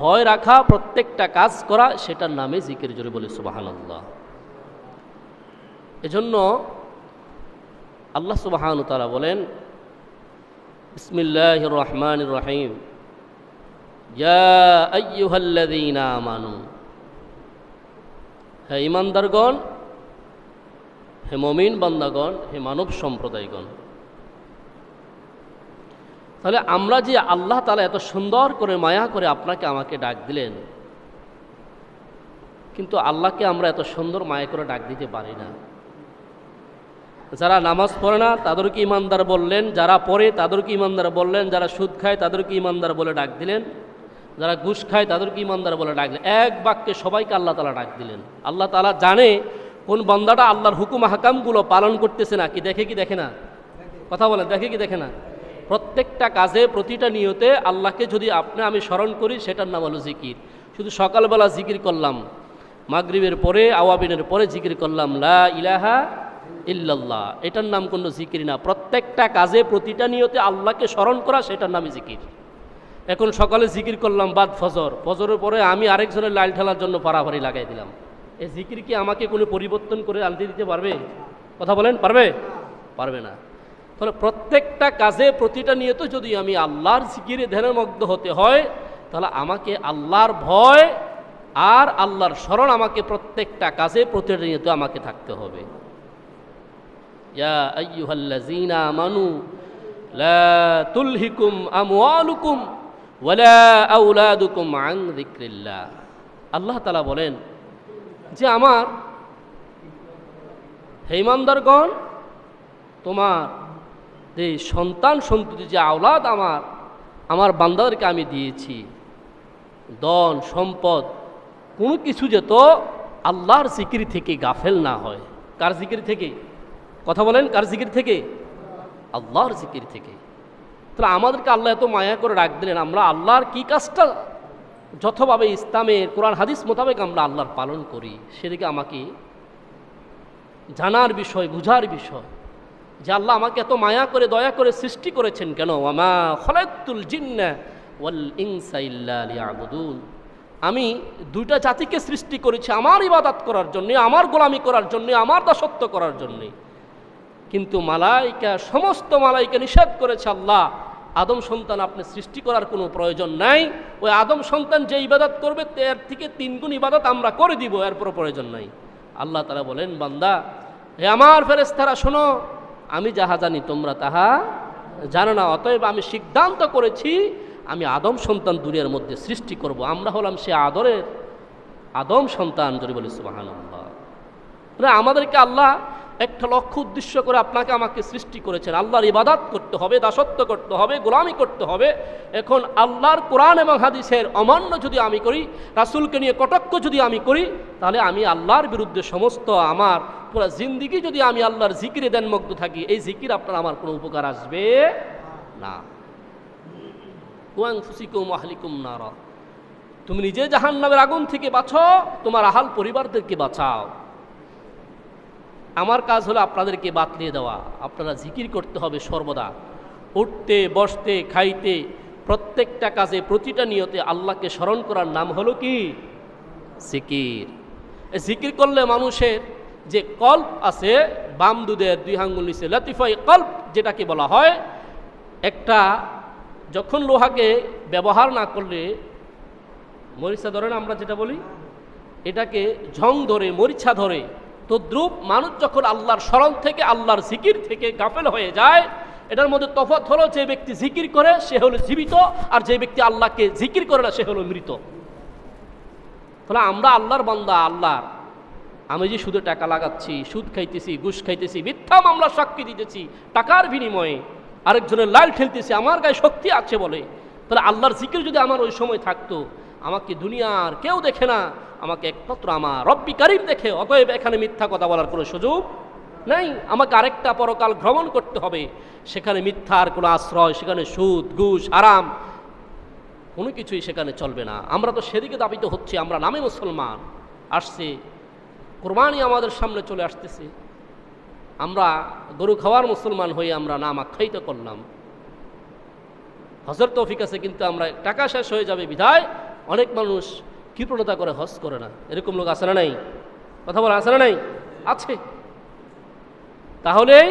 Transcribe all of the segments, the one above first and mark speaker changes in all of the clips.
Speaker 1: ভয় রাখা, প্রত্যেকটা কাজ করা, সেটার নামে জিকির। জোরে বলি সুবহানাল্লাহ। এজন্য আল্লাহ সুবহানাহু ওয়া তাআলা বলেন, বিসমিল্লাহির রহমানির রহিম, ইয়া আইয়ুহাল্লাযীনা আমানু, হে ঈমানদারগণ, হে মুমিন বান্দাগণ, হে মানব সম্প্রদায়গণ। তাহলে আমরা যে আল্লাহ তাআলা এত সুন্দর করে মায়া করে আপনাকে আমাকে ডাক দিলেন, কিন্তু আল্লাহকে আমরা এত সুন্দর মায়া করে ডাক দিতে পারি না। যারা নামাজ পড়ে না তাদেরকে ইমানদার বললেন, যারা পড়ে তাদেরকে ইমানদার বললেন, যারা সুদ খায় তাদেরকে ইমানদার বলে ডাক দিলেন, যারা ঘুষ খায় তাদেরকে ইমানদার বলে ডাক দিলেন। এক বাক্যে সবাইকে আল্লাহ তাআলা ডাক দিলেন। আল্লাহ তাআলা জানে কোন বান্দাটা আল্লাহর হুকুম হাকামগুলো পালন করতেছে না। কি দেখে কি দেখে না? কথা বলেন, দেখে কি দেখে না? প্রত্যেকটা কাজে, প্রতিটা নিয়তে আল্লাহকে যদি আমি স্মরণ করি, সেটার নাম হলো জিকির। শুধু সকালবেলা জিকির করলাম, মাগরিবের পরে, আওয়াবিনের পরে জিকির করলাম লা ইলাহা ইল্লাল্লাহ, এটার নাম কোনো জিকির না। প্রত্যেকটা কাজে, প্রতিটা নিয়তে আল্লাহকে স্মরণ করা, সেটার নামই জিকির। এখন সকালে জিকির করলাম বাদ ফজর, ফজরের পরে আমি আরেকজনের লাইল ঠেলার জন্য পারাপারি লাগাই দিলাম। এই জিকির কি আমাকে কোনো পরিবর্তন করে আনতে দিতে পারবে? কথা বলেন, পারবে? পারবে না। তাহলে প্রত্যেকটা কাজে, প্রতিটা নিয়তে যদি আমি আল্লাহর জিকিরে ধ্যানে মগ্ন হতে হয়, তাহলে আমাকে আল্লাহর ভয় আর আল্লাহর স্মরণ আমাকে প্রত্যেকটা কাজে, প্রতিটা নিয়তে আমাকে থাকতে হবে। ইয়া আইয়ুহাল্লাযীনা আমানু লা তুলহিকুম আমওয়ালুকুম ওয়ালা আওলাদুকুম আন যিকরিল্লাহ। আল্লাহ তাআলা বলেন যে আমার হে ঈমানদারগণ, তোমার যে সন্তান সন্ততি, যে আওলাদ আমার বান্দাদেরকে আমি দিয়েছি, ধন সম্পদ, কোনো কিছু যেত আল্লাহর জিকির থেকে গাফেল না হয়। কার জিকির থেকে? কথা বলেন, কার জিকির থেকে? আল্লাহর জিকির থেকে। তাহলে আমাদেরকে আল্লাহ এত মায়া করে ডাক দিলেন, আমরা আল্লাহর কি কাজটা যথাভাবে ইসলামের কোরআন হাদিস মোতাবেক আমরা আল্লাহর পালন করি, সেদিকে আমাকে জানার বিষয়, বুঝার বিষয়, যে আল্লাহ আমাকে এত মায়া করে, দয়া করে সৃষ্টি করেছেন কেন। ওয়ামা খালাকতুল জিন্না ওয়াল ইনসা ইল্লা লিয়াবুদুন, আমি দুইটা জাতিকে সৃষ্টি করেছি আমার ইবাদত করার জন্য, আমার গোলামি করার জন্য, আমার দাসত্ব করার জন্য। কিন্তু মালাইকা, সমস্ত মালাইকা নিষেধ করেছে, আল্লাহ আদম সন্তান আপনি সৃষ্টি করার কোনো প্রয়োজন নাই, ওই আদম সন্তান যে ইবাদত করবে এর থেকে 3 গুণ ইবাদত আমরা করে দিব, এরপর প্রয়োজন নাই। আল্লাহ তাআলা বলেন, বান্দা, হে আমার ফেরেশতারা শোনো, আমি যাহা জানি তোমরা তাহা জানো না, অতএব আমি সিদ্ধান্ত করেছি আমি আদম সন্তান দুনিয়ার মধ্যে সৃষ্টি করব। আমরা হলাম সে আদরের আদম সন্তান। যদি বলি সুবহানাল্লাহ। আমাদেরকে আল্লাহ একটা লক্ষ্য উদ্দেশ্য করে আপনাকে আমাকে সৃষ্টি করেছেন। আল্লাহর ইবাদত করতে হবে, দাসত্ব করতে হবে, গোলামি করতে হবে। এখন আল্লাহর কোরআন এবং হাদিসের অমান্য যদি আমি করি, রাসূলকে নিয়ে কটাক্ষ যদি আমি করি, তাহলে আমি আল্লাহর বিরুদ্ধে সমস্ত আমার পুরো জিন্দিগি যদি আমি আল্লাহর জিকিরে ধ্যানমগ্ন থাকি, এই জিকির আপনার আমার কোনো উপকার আসবে না। ওয়ানফুসিকুম আহলিকুম নারা, তুমি নিজে জাহান্নামের আগুন থেকে বাঁচো, তোমার আহাল পরিবারদেরকে বাঁচাও। আমার কাজ হলো আপনাদেরকে বাতলিয়ে দেওয়া। আপনারা জিকির করতে হবে সর্বদা, উঠতে বসতে খাইতে, প্রত্যেকটা কাজে, প্রতিটা নিয়তে আল্লাহকে স্মরণ করার নাম হলো কি? জিকির। এই জিকির করলে মানুষের যে কল্প আছে, বাম দুধের 2 আঙ্গুল নিচে লতিফাই কল্প যেটাকে বলা হয়, একটা যখন লোহাকে ব্যবহার না করলে মরিচা ধরে না, আমরা যেটা বলি, এটাকে ঝং ধরে, মরিচা ধরে, তদ্রূপ মানুষ যখন আল্লাহর স্মরণ থেকে, আল্লাহর জিকির থেকে গাফেল হয়ে যায়, এটার মধ্যে তফাৎ হলো যে ব্যক্তি জিকির করে সে হলো জীবিত, আর যে ব্যক্তি আল্লাহকে জিকির করে না সে হলো মৃত। তাহলে আমরা আল্লাহর বান্দা, আল্লাহর, আমি যে শুধু টাকা লাগাচ্ছি, সুদ খাইতেছি, ঘুষ খাইতেছি, মিথ্যা মামলা সাক্ষী দিতেছি, টাকার বিনিময়ে আরেকজনের লাল ঠেলতেছি আমার গায়ে শক্তি আছে বলে, তাহলে আল্লাহর জিকির যদি আমার ওই সময় থাকতো, আমাকে দুনিয়ার কেউ দেখে না, আমাকে একমাত্র আমার রব্বি কারিম দেখে। অতএব এখানে মিথ্যা কথা বলার কোনো সুযোগ নেই। আমাকে আরেকটা পরকাল ভ্রমণ করতে হবে, সেখানে মিথ্যার কোনো আশ্রয়, সেখানে সুদ ঘুষ হারাম কোনো কিছুই সেখানে চলবে না। আমরা তো সেদিকে দাবিত হচ্ছি, আমরা নামে মুসলমান, আসছে কোরবানি আমাদের সামনে চলে আসতেছে, আমরা গরু খাওয়ার মুসলমান হয়ে আমরা নাম আখ্যায়িত করলাম। হজের তৌফিক আছে, কিন্তু আমরা টাকা শেষ হয়ে যাবে বিধায় অনেক মানুষ কৃপণতা করে হজ করে না, এরকম লোক আছে না নাই? কথা বলা আছে না নাই? আছে। তাহলেই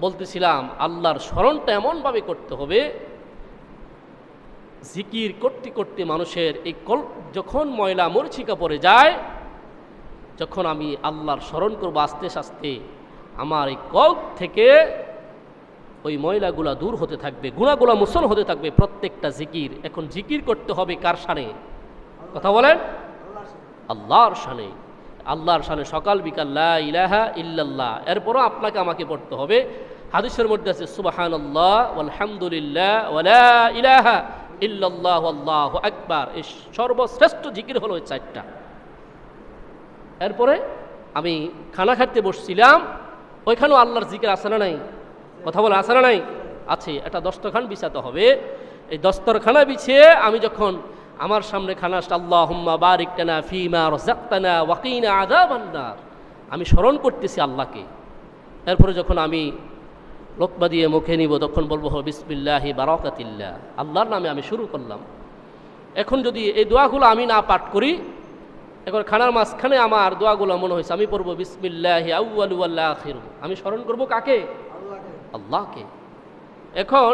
Speaker 1: বলতেছিলাম আল্লাহর স্মরণটা এমনভাবে করতে হবে, জিকির করতে করতে মানুষের এই যখন ময়লা মরিচিকা পড়ে যায়, যখন আমি আল্লাহর স্মরণ করবো আস্তে আস্তে আমার এই কল্প থেকে ওই ময়লাগুলা দূর হতে থাকবে, গুণাগুলা মোচন হতে থাকবে প্রত্যেকটা জিকির। এখন জিকির করতে হবে কার শানে? কথা বলেন, আল্লাহর শানে। আল্লাহর শানে সকাল বিকাল লা ইলাহা ইল্লাল্লাহ। এরপরও আপনাকে আমাকে পড়তে হবে। হাদিসের মধ্যে আছে সুবহানাল্লাহ ওয়ালহামদুলিল্লাহ ওয়ালা ইলাহা ইল্লাল্লাহু আল্লাহু আকবার। এই সর্বশ্রেষ্ঠ জিকির হলো এই চারটা। এরপরে আমি খানা খাইতে বসছিলাম, ওইখানেও আল্লাহর জিকির আছে না নাই? কথা বলে আছে না নাই? আছে। একটা দস্তরখান বিছাতে হবে। এই দস্তরখানা বিছিয়ে আমি যখন আমার সামনে খানা আসছে, আল্লাহুম্মা বারিক লানা ফীমা রাযাকতানা ওয়া কিনা আযাবান নার, আমি স্মরণ করতেছি আল্লাহকে। এরপরে যখন আমি লোকমা দিয়ে মুখে নিব তখন বলবো বিসমিল্লাহি বারাকাতিল্লাহ, আল্লাহর নামে আমি শুরু করলাম। এখন যদি এই দোয়াগুলো আমি না পাঠ করি, এখন খানার মাঝখানে আমার দোয়াগুলো মনে হয়েছে আমি পড়বো বিসমিল্লাহি আউয়ালু ওয়াল আখিরু, আমি স্মরণ করব কাকে? আল্লাহকে। এখন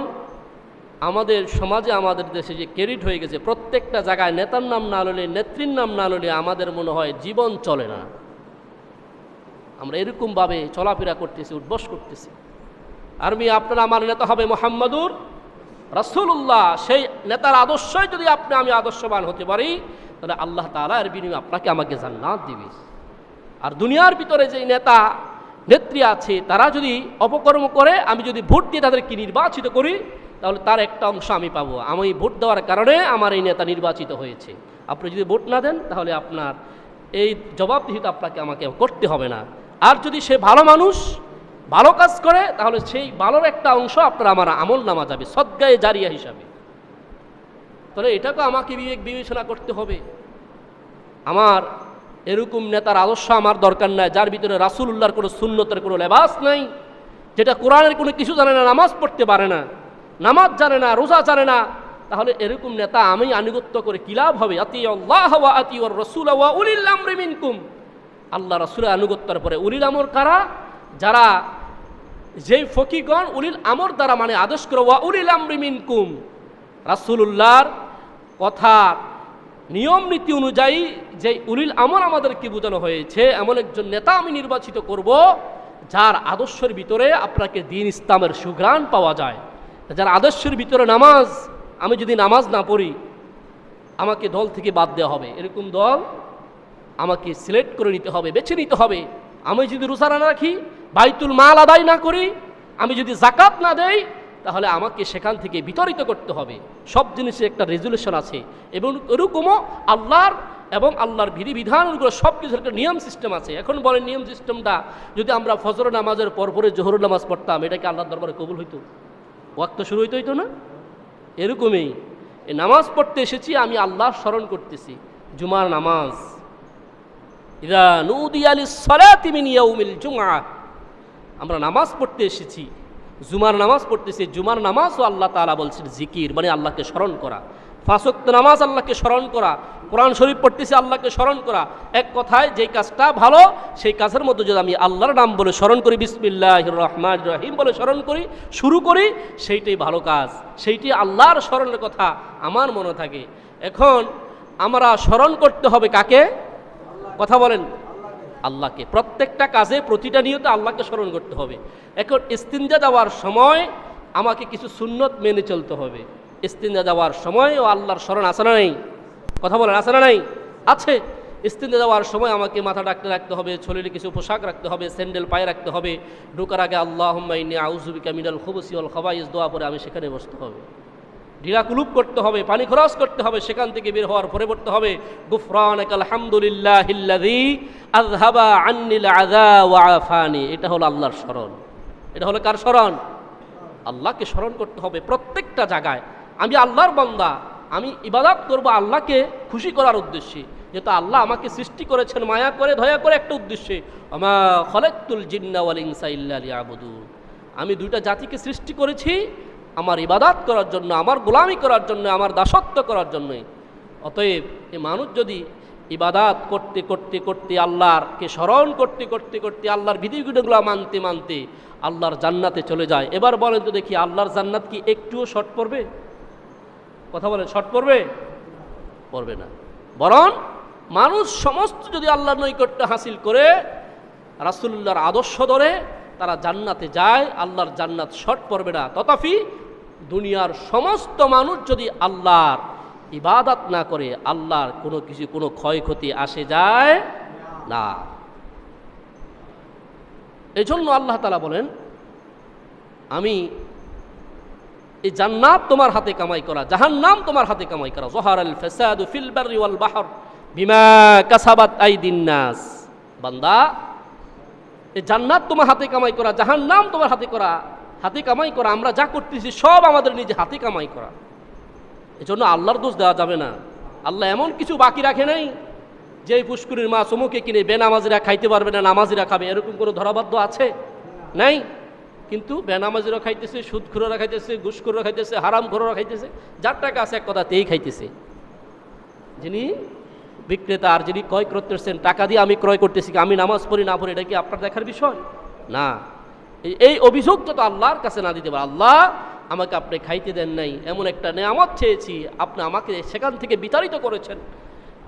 Speaker 1: আমাদের সমাজে আমাদের দেশে যে ক্রেডিট হয়ে গেছে, প্রত্যেকটা জায়গায় নেতার নাম না লইলে, নেত্রীর নাম না লইলে আমাদের মনে হয় জীবন চলে না। আমরা এরকমভাবে চলাফেরা করতেছি, উঠবস করতেছি। আপনারা আমার নেতা হবে মুহাম্মাদুর রাসূলুল্লাহ, সেই নেতার আদর্শই যদি আমি আদর্শবান হতে পারি, তাহলে আল্লাহ তাআলা এর বিনিময়ে আপনাকে আমাকে জান্নাত দিবে। আর দুনিয়ার ভিতরে যে নেতা নেত্রী আছে তারা যদি অপকর্ম করে, আমি যদি ভোট দিয়ে তাদেরকে নির্বাচিত করি, তাহলে তার একটা অংশ আমি পাবো। আমি ভোট দেওয়ার কারণে আমার এই নেতা নির্বাচিত হয়েছে। আপনি যদি ভোট না দেন তাহলে আপনার এই জবাবদিহিতা আপনাকে আমাকে করতে হবে না। আর যদি সে ভালো মানুষ, ভালো কাজ করে, তাহলে সেই ভালোর একটা অংশ আপনার আমার আমল নামা যাবে সদকায়ে জারিয়া হিসাবে। তাহলে এটাকে আমাকে বিবেচনা করতে হবে। আমার এরকম নেতার আদর্শ আমার দরকার নাই যার ভিতরে রাসূলুল্লাহর কোনো সুন্নতের কোনো লেবাস নাই, যেটা কোরআনের কোনো কিছু জানে না, নামাজ পড়তে পারে না, নামাজ জানে না, রোজা জানে না। তাহলে এরকম নেতা আমি আনুগত্য করে কি লাভ হবে? আতিউল্লাহ ওয়া আতিউর রাসূল ওয়া উলিল আমরি মিনকুম। আল্লাহ রাসূলের আনুগত্যের পরে উলিল আমর কারা? যারা যেই ফকিগণ উলিল আমর দ্বারা মানে আদেশ করে, ওয়া উলিল আমরি মিনকুম, রাসূলুল্লাহর কথা নিয়ম নীতি অনুযায়ী যে উলিল আমর আমাদেরকে বোঝানো হয়েছে, এমন একজন নেতা আমি নির্বাচিত করব যার আদর্শের ভিতরে আপনাকে দ্বীন ইসলামের সুঘ্রাণ পাওয়া যায়। যার আদর্শের ভিতরে নামাজ, আমি যদি নামাজ না পড়ি আমাকে দল থেকে বাদ দেওয়া হবে, এরকম দল আমাকে সিলেক্ট করে নিতে হবে, বেছে নিতে হবে। আমি যদি রোজা না রাখি, বাইতুল মাল আদায় না করি, আমি যদি জাকাত না দেই, তাহলে আমাকে সেখান থেকে বিতাড়িত করতে হবে। সব জিনিসের একটা রেজুলেশন আছে, এবং এরকমও আল্লাহর এবং আল্লাহর বিধিবিধানগুলো সব কিছুর একটা নিয়ম সিস্টেম আছে। এখন বলেন নিয়ম সিস্টেমটা যদি আমরা ফজর নামাজের পরপরে জোহর নামাজ পড়তাম, এটা কি আল্লাহর দরবারে কবুল হইতো? ওয়াক্ত শুরু হইতো না? এরকমই এই নামাজ পড়তে এসেছি, আমি আল্লাহর স্মরণ করতেছি। জুমার নামাজ, ইযা নুদিয়া লিস-সালাতি মিন ইয়াউমিল জুমআহ, আমরা নামাজ পড়তে এসেছি, জুমার নামাজ পড়তেছি। জুমার নামাজও আল্লাহ তাআলা বলছেন জিকির, মানে আল্লাহকে স্মরণ করা। 5 ওয়াক্ত নামাজ আল্লাহকে স্মরণ করা, কোরআন শরীফ পড়তেছি আল্লাহকে স্মরণ করা। এক কথায় যেই কাজটা ভালো, সেই কাজের মধ্যে যদি আমি আল্লাহর নাম বলে স্মরণ করি, বিসমিল্লাহির রহমানির রহিম বলে স্মরণ করি, শুরু করি, সেইটাই ভালো কাজ, সেইটি আল্লাহর স্মরণের কথা আমার মনে থাকে। এখন আমরা স্মরণ করতে হবে কাকে? কথা বলেন, আল্লাহকে। প্রত্যেকটা কাজে, প্রতিটা নিয়তে আল্লাহকে স্মরণ করতে হবে। এখন ইস্তিনজা দেওয়ার সময় আমাকে কিছু সুন্নত মেনে চলতে হবে। ইস্তিনজা দেওয়ার সময় ও আল্লাহর স্মরণ আছে না নাই? কথা বলেন, আছে না নাই? আছে। ইস্তিনজা দেওয়ার সময় আমাকে মাথা ডাকতে রাখতে হবে, শরীরে কিছু পোশাক রাখতে হবে, স্যান্ডেল পায়ে রাখতে হবে। ঢোকার আগে আল্লাহুম্মা ইন্নী আউযু বিকা মিনাল খুবুসি ওয়াল খাবাইস দোয়া পরে আমি সেখানে বসতে হবে। ঢিলা কুলুপ করতে হবে, পানি খরচ করতে হবে, সেখান থেকে বের হওয়ার পরে পড়তে হবে গুফরানাকাল হামদুলিল্লাহিল্লাযী আযহাবা আন্নিল আযা ওয়া আফানি। এটা হলো আল্লাহর স্মরণ। এটা হলো কার স্মরণ? আল্লাহকে স্মরণ করতে হবে প্রত্যেকটা জায়গায়। আমি আল্লাহর বান্দা, আমি ইবাদত করব আল্লাহকে খুশি করার উদ্দেশ্যে। যেহেতু আল্লাহ আমাকে সৃষ্টি করেছেন মায়া করে, দয়া করে, একটা উদ্দেশ্যে, ওমা খালাকতুল জিন্না ওয়াল ইনসা ইল্লা লিয়াবুদুন। আমি দুইটা জাতিকে সৃষ্টি করেছি আমার ইবাদত করার জন্য, আমার গোলামি করার জন্য, আমার দাসত্ব করার জন্যই। অতএব এই মানুষ যদি ইবাদাত করতে করতে করতে আল্লাহকে স্মরণ করতে করতে করতে আল্লাহর বিধিগুলো মানতে মানতে আল্লাহর জান্নাতে চলে যায়, এবার বলেন তো দেখি আল্লাহর জান্নাত কি একটুও শর্ট পড়বে? কথা বলেন, শর্ট পড়বে? পড়বে না। বরং মানুষ সমস্ত যদি আল্লাহর নৈকট্য হাসিল করে রাসূলুল্লাহর আদর্শ ধরে তারা জান্নাতে যায়, আল্লাহর জান্নাত শর্ট পড়বে না। তথাপি দুনিয়ার সমস্ত মানুষ যদি আল্লাহর ইবাদত না করে আল্লাহর কোনো কিছু কোনো ক্ষয়ক্ষতি আসে যায় না। এই জন্য আল্লাহ তাআলা বলেন, আমি এই জান্নাত তোমার হাতে কামাই করা, জাহান্নাম তোমার হাতে কামাই করা। যহারাল ফাসাদু ফিল বাররি ওয়াল বাহর বিমা কাসাবাত আইদিন নাস। বান্দা, এই জান্নাত তোমার হাতে কামাই করা, জাহান্নাম তোমার হাতে কামাই করা। আমরা যা করতেছি সব আমাদের নিজে হাতে কামাই করা। এজন্য আল্লাহর দোষ দেওয়া যাবে না। আল্লাহ এমন কিছু বাকি রাখে নাই যে এই পুষ্করির মাছ অমুকে কিনে বেনামাজিরা খাইতে পারবে না, নামাজিরা খাবে, এরকম কোনো ধরাবাধ্য আছে? নাই। কিন্তু বেনামাজিরা খাইতেছে, সুদখোররা খাইতেছে, ঘুষখোররা খাইতেছে, হারামখোররা খাইতেছে, যার টাকা আছে এক কথাতেই খাইতেছে। যিনি বিক্রেতা আর যিনি ক্রয় করতেছেন, টাকা দিয়ে আমি ক্রয় করতেছি, আমি নামাজ পড়ি না পড়ি, এটা কি আপনার দেখার বিষয় না। এই অভিযোগ যত আল্লাহর কাছে না দিতে পারে, আল্লাহ আমাকে আপনি খাইতে দেন নাই, এমন একটা নেয়ামত চেয়েছি, আপনি আমাকে সেখান থেকে বিতাড়িত করেছেন।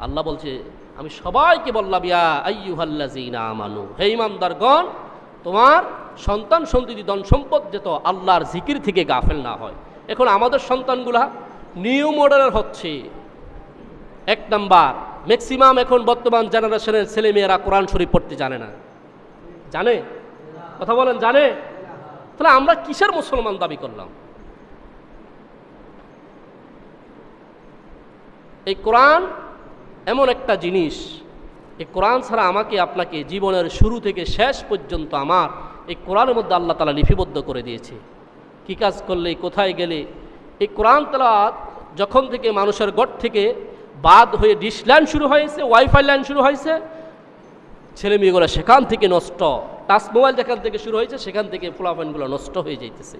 Speaker 1: আল্লাহ বলছে, আমি সবাইকে বললাম, ইয়া আইয়ুহাল্লাযীনা আমানু, হে ঈমানদারগণ, তোমার সন্তান সন্ততি ধন সম্পদ যেত আল্লাহর জিকির থেকে গাফেল না হয়। এখন আমাদের সন্তানগুলা নিউ মডেলের হচ্ছে। এক নাম্বার, ম্যাক্সিমাম এখন বর্তমান জেনারেশনের ছেলেমেয়েরা কোরআন শরীফ পড়তে জানে না। জানে? কথা বলেন, জানে? তাহলে আমরা কিসের মুসলমান দাবি করলাম? এই কোরআন এমন একটা জিনিস, এই কোরআন ছাড়া আমাকে আপনাকে জীবনের শুরু থেকে শেষ পর্যন্ত আমার এই কোরআনের মধ্যে আল্লাহ তাআলা লিপিবদ্ধ করে দিয়েছে। কি কাজ করলে, কোথায় গেলে। এই কোরআন তেলাওয়াত যখন থেকে মানুষের গড় থেকে বাদ হয়ে ডিশ লাইন শুরু হয়েছে, ওয়াইফাই লাইন শুরু হয়েছে, ছেলে মেয়েগুলো সেখান থেকে নষ্ট। টাচ মোবাইল যেখান থেকে শুরু হয়েছে সেখান থেকে পোলাপানগুলো নষ্ট হয়ে যাইতেছে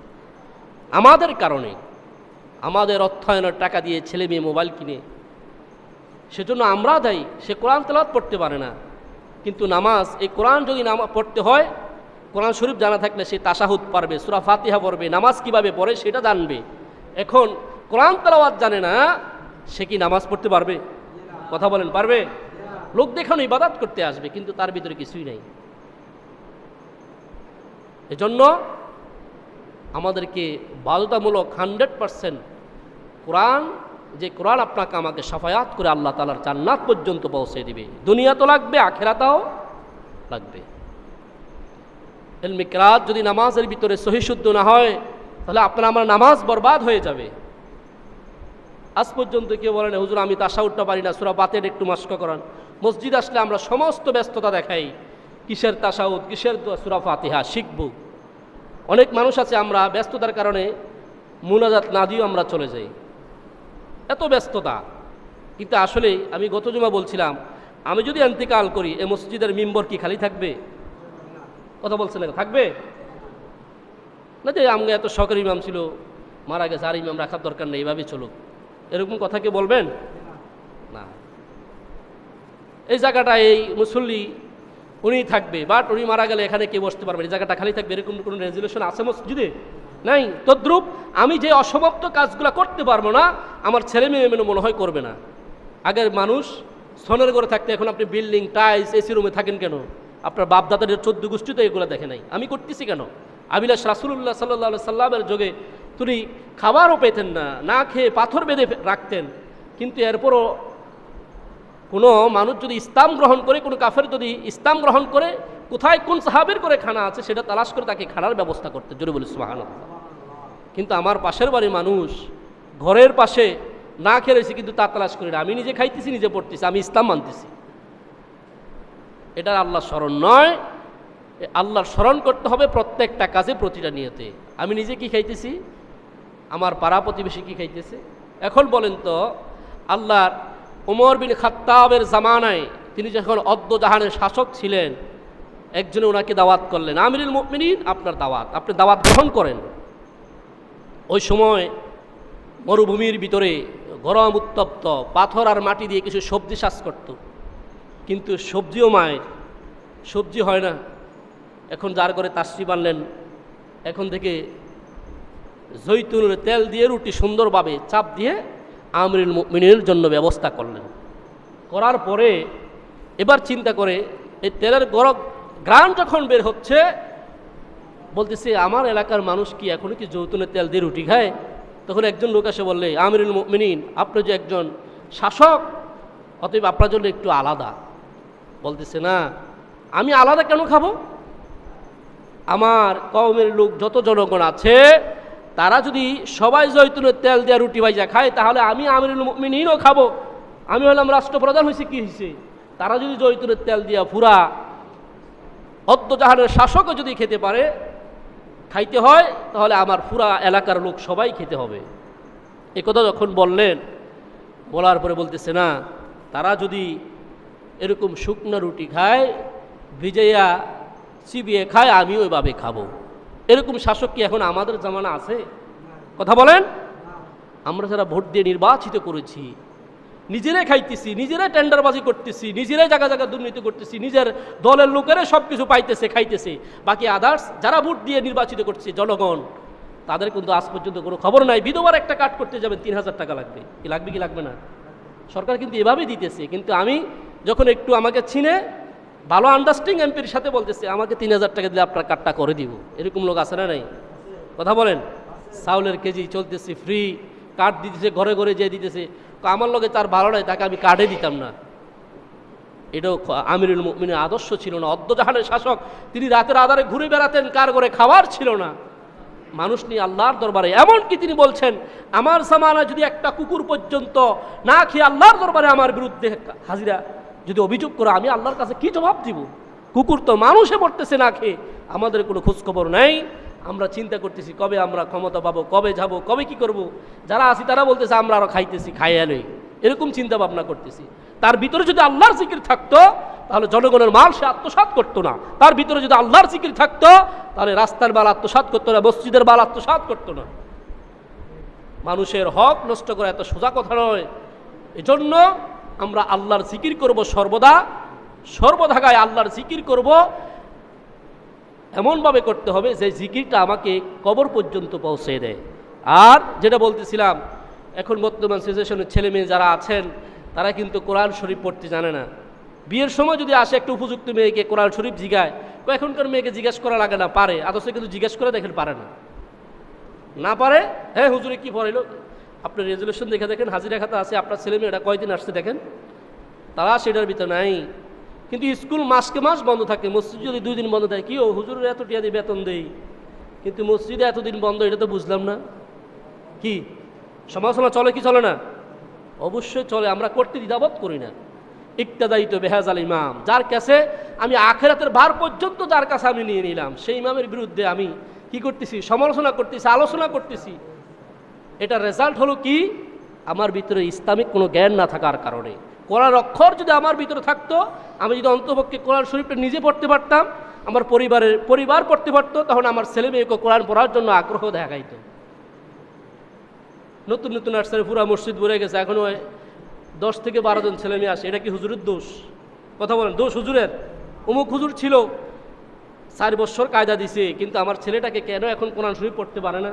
Speaker 1: আমাদের কারণে। আমাদের অর্থায়নের টাকা দিয়ে ছেলে মেয়ে মোবাইল কিনে, সেজন্য আমরা দায়ী। সে কোরআন তেলাওয়াত পড়তে পারে না, কিন্তু নামাজ, এই কোরআন যদি নামাজ পড়তে হয়, কোরআন শরীফ জানা থাকলে সে তাশাহুদ পারবে, সূরা ফাতিহা পড়বে, নামাজ কিভাবে পড়ে সেটা জানবে। এখন কোরআন তেলাওয়াত জানে না, সে কি নামাজ পড়তে পারবে? কথা বলেন, পারবে? লোক দেখানো ইবাদত করতে আসবে, কিন্তু তার ভিতরে কিছুই নাই। এজন্য আমাদেরকে বাধ্যতামূলক 100% কোরআন, যে কোরআন আপনাকে আমাকে সাফায়াত করে আল্লাহ তাআলার জান্নাত পর্যন্ত পৌঁছে দিবে। দুনিয়া তো লাগবে, আখিরাতেও লাগবে। ইলমে কিরাত যদি নামাজের ভিতরে সহি শুদ্ধ না হয়, তাহলে আপনার আমার নামাজ বরবাদ হয়ে যাবে। আজ পর্যন্ত কেউ বলে না, হুজুর আমি তাশাহুদটা পারি না, সূরা ফাতিহা একটু মস্ক করান। মসজিদ আসলে আমরা সমস্ত ব্যস্ততা দেখাই, কিসের তাশাহুদ, কিসের সূরা ফাতিহা শিখব। অনেক মানুষ আছে আমরা ব্যস্ততার কারণে মুনাজাত না দিয়েও আমরা চলে যাই, এত ব্যস্ততা। কিন্তু আসলে আমি গত জুমা বলছিলাম, আমি যদি ইন্তেকাল করি, এই মসজিদের মিম্বর কি খালি থাকবে? কথা বলছেন না, থাকবে না? যে আমাকে এত শখের ইমাম ছিল, মারা গেছে, আর ইমাম রাখার দরকার নেই, এইভাবে চলুক, এরকম কথা কি বলবেন? না। এই জায়গাটা এই মুসল্লি উনি থাকবে, বাট উনি মারা গেলে এখানে কে বসতে পারবে, এই জায়গাটা খালি থাকবে, এরকম কোনো রেজুলেশন আছে মসজিদে? নাই। তদ্রূপ আমি যে অসমাপ্ত কাজগুলো করতে পারবো না, আমার ছেলে মেয়ে মনে হয় করবে না। আগের মানুষ স্তনের ঘরে থাকতে, এখন আপনি বিল্ডিং, টাইলস, এসি রুমে থাকেন কেন? আপনার বাপ দাদাদের 14 গোষ্ঠী তো এগুলো দেখে নাই, আমি করতেছি কেন? আবিলাস রাসূলুল্লাহ সাল্লাল্লাহু আলাইহি সাল্লামের যুগে তিনি খাবারও পেতেন না, না খেয়ে পাথর বেঁধে রাখতেন। কিন্তু এরপরও কোনো মানুষ যদি ইসলাম গ্রহণ করে, কোনো কাফের যদি ইসলাম গ্রহণ করে, কোথায় কোন সাহাবের করে খানা আছে সেটা তালাশ করে তাকে খানার ব্যবস্থা করতে, জোরে বলি সুবহানাল্লাহ। কিন্তু আমার পাশের বাড়ির মানুষ ঘরের পাশে না খেয়ে রয়েছে, কিন্তু তা তালাশ করি না। আমি নিজে খাইতেছি, নিজে পড়তেছি, আমি ইসলাম মানতেছি। এটা আল্লাহর স্মরণ নয়। আল্লাহর স্মরণ করতে হবে প্রত্যেকটা কাজে, প্রতিটা নিয়তে। আমি নিজে কি খাইতেছি, আমার পাড়া প্রতিবেশী কি খাইতেছে। এখন বলেন তো, আল্লাহর ওমর বিন খাত্তাবের জামানায় তিনি যখন অদ্য জাহানের শাসক ছিলেন, একজনে ওনাকে দাওয়াত করলেন, আমিরুল মুমিনিন আপনার দাওয়াত, আপনি দাওয়াত গ্রহণ করেন। ওই সময় মরুভূমির ভিতরে গরম উত্তপ্ত পাথর আর মাটি দিয়ে কিছু সবজি চাষ করত, কিন্তু সবজিও মায়ের, সবজি হয় না। এখন যার করে তাসরি বানলেন, এখন থেকে জৈতুনের তেল দিয়ে রুটি সুন্দরভাবে চাপ দিয়ে আমিরুল মুমিনিনের জন্য ব্যবস্থা করলেন। করার পরে এবার চিন্তা করে এই তেলের ঘ্রাণ যখন বের হচ্ছে, বলতেছে আমার এলাকার মানুষ কি এখনো কি জৈতুনের তেল দিয়ে রুটি খায়? তখন একজন লোক এসে বললে, আমিরুল মুমিনিন, আপনি যে একজন শাসক, অতএব আপনার জন্য একটু আলাদা। বলতেছে, না, আমি আলাদা কেন খাবো? আমার কওমের লোক যত জনগণ আছে তারা যদি সবাই জৈতুনের তেল দিয়ে রুটি ভাইজা খায়, তাহলে আমি আমিরুল মুমিনিনও খাবো। আমি হলাম রাষ্ট্রপ্রধান, হয়েছে কি হয়েছে? তারা যদি জৈতুনের তেল দিয়া পুরা অদ্দজাহানের শাসকও যদি খেতে পারে, খাইতে হয়, তাহলে আমার পুরা এলাকার লোক সবাই খেতে হবে। এ কথা যখন বললেন, বলার পরে বলতেছে, না, তারা যদি এরকম শুকনো রুটি খায়, ভিজাইয়া চিবিয়ে খায়, আমিও ওইভাবে খাবো। এরকম শাসক কি এখন আমাদের জামানা আছে? কথা বলেন। আমরা যারা ভোট দিয়ে নির্বাচিত করেছি, নিজেরাই খাইতেছি, নিজেরাই টেন্ডারবাজি করতেছি, নিজেরাই জায়গা জায়গা দুর্নীতি করতেছি, নিজের দলের লোকেরা সব কিছু পাইতেছে, খাইতেছে, বাকি আদার্স যারা ভোট দিয়ে নির্বাচিত করছে জনগণ, তাদের কিন্তু আজ পর্যন্ত কোনো খবর নাই। বিধবার একটা কাট করতে যাবেন 3000 টাকা লাগবে, কি লাগবে কি লাগবে না? সরকার কিন্তু এভাবেই দিতেছে। কিন্তু আমি যখন একটু আমাকে চিনে ভালো আন্ডারস্ট্যান্ডিং এমপির সাথে বলতেছে, আমাকে 3000 টাকা দিলে আপনার কার্ডটা করে দিব, এরকম লোক আছে না নাই? কথা বলেন। চাউলের কেজি চলতেছে ফ্রি, কার্ড দিতেছে, ঘরে ঘরে যেয়ে দিতেছে। আমার লগে তার ভালো নাই, তাকে আমি কার্ডে দিতাম না। এটাও আমিরুল মুমিনের আদর্শ ছিল না। অদ্দজাহানের শাসক, তিনি রাতের আধারে ঘুরে বেড়াতেন, কার ঘরে খাবার ছিল না। মানুষ নিয়ে আল্লাহর দরবারে, এমনকি তিনি বলছেন, আমার জামানা যদি একটা কুকুর পর্যন্ত না খেয়ে আল্লাহর দরবারে আমার বিরুদ্ধে হাজিরা যদি অভিযোগ করে, আমি আল্লাহর কাছে কি জবাব দিব? কুকুর তো মানুষে মরতেছে না খেয়ে, আমাদের কোনো খোঁজখবর নাই। আমরা চিন্তা করতেছি কবে আমরা ক্ষমতা পাবো, কবে যাব, কবে কি করব। যারা আছি তারা বলতেছে আমরা আরো খাইতেছি, খাইয়ালই, এরকম চিন্তা ভাবনা করতেছি। তার ভিতরে যদি আল্লাহর জিকির থাকতো, তাহলে জনগণের মাল সে আত্মসাৎ করতো না। তার ভিতরে যদি আল্লাহর জিকির থাকতো, তাহলে রাস্তার মাল আত্মসাৎ করতো না, মসজিদের মাল আত্মসাৎ করতো না। মানুষের হক নষ্ট করা এত সোজা কথা নয়। এজন্য আমরা আল্লাহর জিকির করব সর্বদা, সর্বধাগায় আল্লাহর জিকির করব। এমনভাবে করতে হবে যে জিকিরটা আমাকে কবর পর্যন্ত পৌঁছে দেয়। আর যেটা বলতেছিলাম, এখন বর্তমান সিচুয়েশনের ছেলে মেয়ে যারা আছেন, তারা কিন্তু কোরআন শরীফ পড়তে জানে না। বিয়ের সময় যদি আসে একটা উপযুক্ত মেয়েকে কোরআন শরীফ জিগায়, তো এখনকার মেয়েকে জিজ্ঞেস করা লাগে না, পারে, আদর্শ কিন্তু জিজ্ঞেস করে দেখেন পারে না। না পারে, হ্যাঁ হুজুরে কি পড়াইলো, আপনার রেজুলেশন দেখে দেখেন, হাজিরা খাতা আছে, আপনার ছেলে মেয়েটা কয়দিন আসছে দেখেন, তারা সেটার ভিতরে নাই। কিন্তু স্কুল মাসকে মাস বন্ধ থাকে, মসজিদ যদি 2 দিন বন্ধ থাকে, কি ও হুজুরের এত টিয়া দিয়ে বেতন দেই, কিন্তু মসজিদে এতদিন বন্ধ, এটা তো বুঝলাম না। কি সমালোচনা চলে কি চলে না? অবশ্যই চলে। আমরা করতে দ্বিধাবোধ করি না। ইক্তাদায়িত বেহাজাল ইমাম, যার কাছে আমি আখেরাতের ভার পর্যন্ত যার কাছে আমি নিয়ে নিলাম, সেই ইমামের বিরুদ্ধে আমি কি করতেছি? সমালোচনা করতেছি, আলোচনা করতেছি। এটার রেজাল্ট হলো কি? আমার ভিতরে ইসলামিক কোনো জ্ঞান না থাকার কারণে। কোরআন অক্ষর যদি আমার ভিতরে থাকতো, আমি যদি অন্তপক্ষে কোরআন শরীফটা নিজে পড়তে পারতাম, আমার পরিবার পড়তে পারতো, তখন আমার ছেলে মেয়েকে কোরআন পড়ার জন্য আগ্রহ দেখাইত। নতুন নতুন আসছে, পুরা মসজিদ ভরে গেছে, এখন 10 থেকে 12 জন ছেলে মেয়ে আসে। এটা কি হুজুরের দোষ? কথা বলেন, দোষ হুজুরের? অমুক হুজুর ছিল 4 বছর কায়দা দিছে, কিন্তু আমার ছেলেটাকে কেন এখন কোরআন শরীফ পড়তে পারে না?